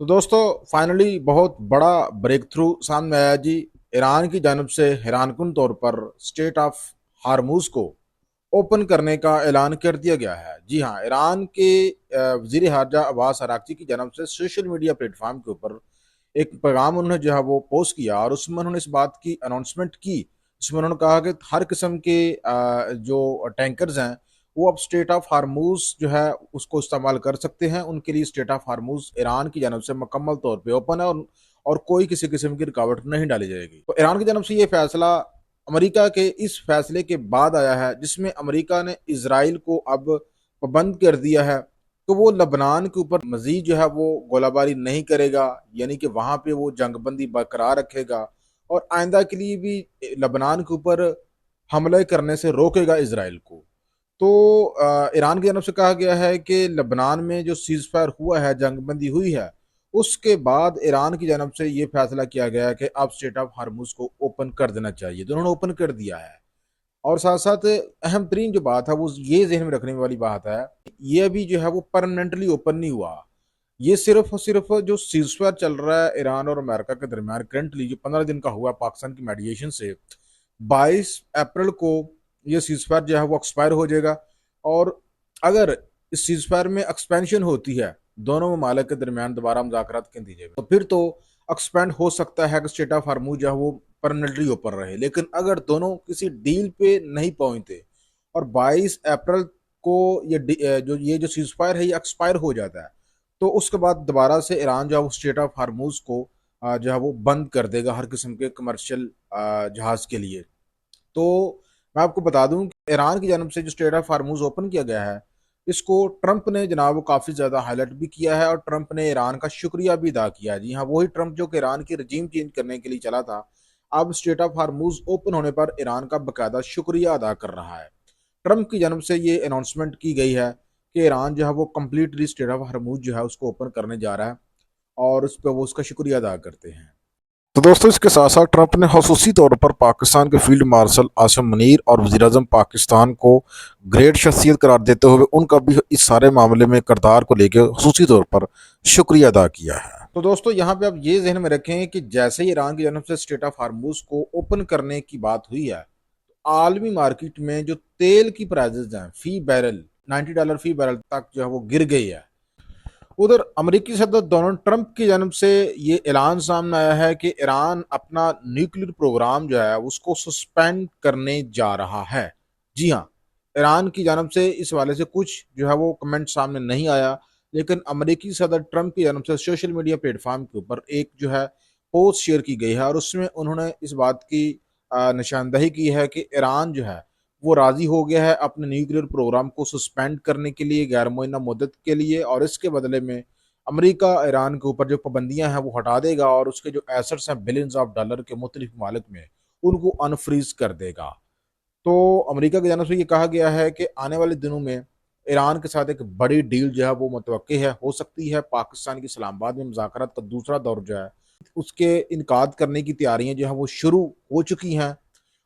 तो दोस्तों फाइनली बहुत बड़ा ब्रेक थ्रू सामने आया जी। ईरान की जानब से हैरानकुन तौर पर स्टेट ऑफ हार्मूज को ओपन करने का ऐलान कर दिया गया है। जी हाँ, ईरान के वजीर हारजा अब्बास अराक्ची की जानब से सोशल मीडिया प्लेटफॉर्म के ऊपर एक पैगाम उन्होंने जो है वो पोस्ट किया और उसमें उन्होंने इस बात की अनाउंसमेंट की जिसमें उन्होंने कहा कि हर किस्म के जो टैंकर्स हैं वो अब स्टेट ऑफ हार्मूज जो है उसको इस्तेमाल कर सकते हैं। उनके लिए स्टेट ऑफ हार्मूज ईरान की जानब से मुकम्मल तौर पे ओपन है और कोई किसी किस्म की रुकावट नहीं डाली जाएगी। तो ईरान की जानब से ये फैसला अमेरिका के इस फैसले के बाद आया है जिसमें अमेरिका ने इसराइल को अब पाबंद कर दिया है तो वो लबनान के ऊपर मजीद जो है वो गोलाबारी नहीं करेगा, यानी कि वहां पे वो जंगबंदी बरकरार रखेगा और आइंदा के लिए भी लबनान के ऊपर हमले करने से रोकेगा इसराइल को। तो ईरान की जानब से कहा गया है कि लबनान में जो सीज फायर हुआ है, जंगबंदी हुई है, उसके बाद ईरान की जानब से ये फैसला किया गया है कि अब स्टेट ऑफ हार्मूज को ओपन कर देना चाहिए, तो उन्होंने ओपन कर दिया है। और साथ साथ अहम तरीन जो बात है वो ये जहन में रखने वाली बात है, ये अभी जो है वो परमानेंटली ओपन नहीं हुआ। ये सिर्फ और सिर्फ जो सीज फायर चल रहा है ईरान और अमेरिका के दरमियान करंटली जो 15 दिन का हुआ पाकिस्तान की मेडिएशन से, 22 अप्रैल को ये सीज फायर जो है वो एक्सपायर हो जाएगा। और अगर इस सीज फायर में एक्सपेंशन होती है दोनों ममालिक के दरमियान दोबारा मुज़ाकरात के नतीजे में, तो फिर तो एक्सपेंड हो सकता है कि स्टेट ऑफ हार्मूज जो है वो परमानेंटली ऊपर रहे। लेकिन अगर दोनों किसी डील पे नहीं पहुंचते और 22 अप्रैल को ये जो सीज फायर है ये एक्सपायर हो जाता है, तो उसके बाद दोबारा से ईरान जो है वो स्टेट ऑफ हार्मूज को जो है वो बंद कर देगा हर किस्म के कमर्शियल जहाज के लिए। तो मैं आपको बता दूं कि ईरान की जानब से जो स्टेट ऑफ हार्मूज ओपन किया गया है, इसको ट्रंप ने जनाब वो काफ़ी ज़्यादा हाईलाइट भी किया है और ट्रंप ने ईरान का शुक्रिया भी अदा किया है। जी हाँ, वही ट्रंप जो कि ईरान की रजीम चेंज करने के लिए चला था, अब स्टेट ऑफ हार्मूज ओपन होने पर ईरान का बाकायदा शुक्रिया अदा कर रहा है। ट्रंप की जानब से ये अनाउंसमेंट की गई है कि ईरान जो है वो कम्प्लीटली स्टेट ऑफ हार्मूज जो है उसको ओपन करने जा रहा है और उस पर वो उसका शुक्रिया अदा करते हैं। तो दोस्तों इसके साथ साथ ट्रंप ने खसूसी तौर पर पाकिस्तान के फील्ड मार्शल आसिम मुनीर और वज़ीर आज़म पाकिस्तान को ग्रेट शख्सियत करार देते हुए उनका भी इस सारे मामले में किरदार को लेकर खसूसी तौर पर शुक्रिया अदा किया है। तो दोस्तों यहाँ पे आप ये जहन में रखें कि जैसे ही ईरान की जानब से स्टेट ऑफ हार्मूज को ओपन करने की बात हुई है, आलमी मार्केट में जो तेल की प्राइजेज हैं फी बैरल $90 फी बैरल तक जो है वो गिर गई है। उधर अमेरिकी सदर डोनाल्ड ट्रंप की जानब से ये ऐलान सामने आया है कि ईरान अपना न्यूक्लियर प्रोग्राम जो है उसको सस्पेंड करने जा रहा है। जी हाँ, ईरान की जानब से इस हवाले से कुछ जो है वो कमेंट सामने नहीं आया, लेकिन अमेरिकी सदर ट्रंप की जानब से सोशल मीडिया प्लेटफॉर्म के ऊपर एक जो है पोस्ट शेयर की गई है और उसमें उन्होंने इस बात की निशानदही की है कि ईरान जो है वो राजी हो गया है अपने न्यूक्लियर प्रोग्राम को सस्पेंड करने के लिए गैर मुअय्यना मुद्दत के लिए, और इसके बदले में अमेरिका ईरान के ऊपर जो पाबंदियां हैं वो हटा देगा और उसके जो एसेट्स हैं बिलियंस ऑफ डॉलर के मुख्तलिफ ममालिक में उनको अनफ्रीज कर देगा। तो अमेरिका की जानब से ये कहा गया है कि आने वाले दिनों में ईरान के साथ एक बड़ी डील जो है वो मुतवक्की है, हो सकती है पाकिस्तान की इस्लामाबाद में मुज़ाकरात का दूसरा दौर जो है उसके इनकाद करने की तैयारियां जो है वो शुरू हो चुकी हैं।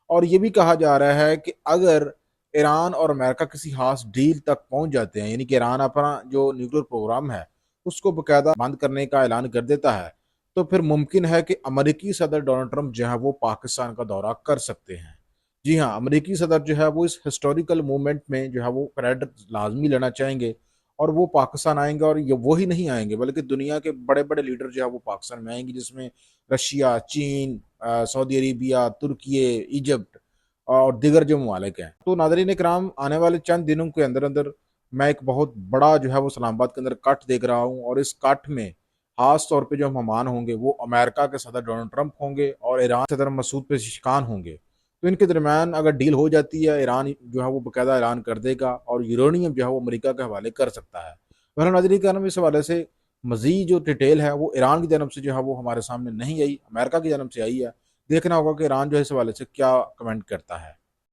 और ये भी कहा जा रहा है कि अगर ईरान और अमेरिका किसी खास डील तक पहुंच जाते हैं, यानी कि ईरान अपना जो न्यूक्लियर प्रोग्राम है उसको बाकायदा बंद करने का ऐलान कर देता है, तो फिर मुमकिन है कि अमेरिकी सदर डोनाल्ड ट्रंप जो है वो पाकिस्तान का दौरा कर सकते हैं। जी हाँ, अमेरिकी सदर जो है वो इस हिस्टोरिकल मूवमेंट में जो है वो क्रेडिट लाजमी लेना चाहेंगे और वो पाकिस्तान आएंगे। और ये वो ही नहीं आएंगे बल्कि दुनिया के बड़े बड़े लीडर जो है वो पाकिस्तान में आएंगे, जिसमें रशिया, चीन, सऊदी अरेबिया, तुर्की, इजिप्ट और दीगर जो ममालिक हैं। तो नाज़रीन इकराम, आने वाले चंद दिनों के अंदर अंदर मैं एक बहुत बड़ा जो है वो इस्लामाबाद के अंदर कट देख रहा हूँ और इस कट में खास तौर पे जो मेहमान होंगे वो अमेरिका के सदर डोनाल्ड ट्रंप होंगे और ईरान सदर मसूद पेज़ेश्कियान होंगे। तो इनके दरमियान अगर डील हो जाती है, ईरान जो है वो बाकायदा ऐलान कर देगा और यूरेनियम जो है वो अमेरिका के हवाले कर सकता है। वरना नाज़रीन इकराम, इस हवाले से मज़ीद जो डिटेल है वो ईरान की जानब से जो है वो हमारे सामने नहीं आई, अमेरिका की जानब से आई है। देखना होगा कि ईरान जो है इस हवाले से क्या कमेंट करता है।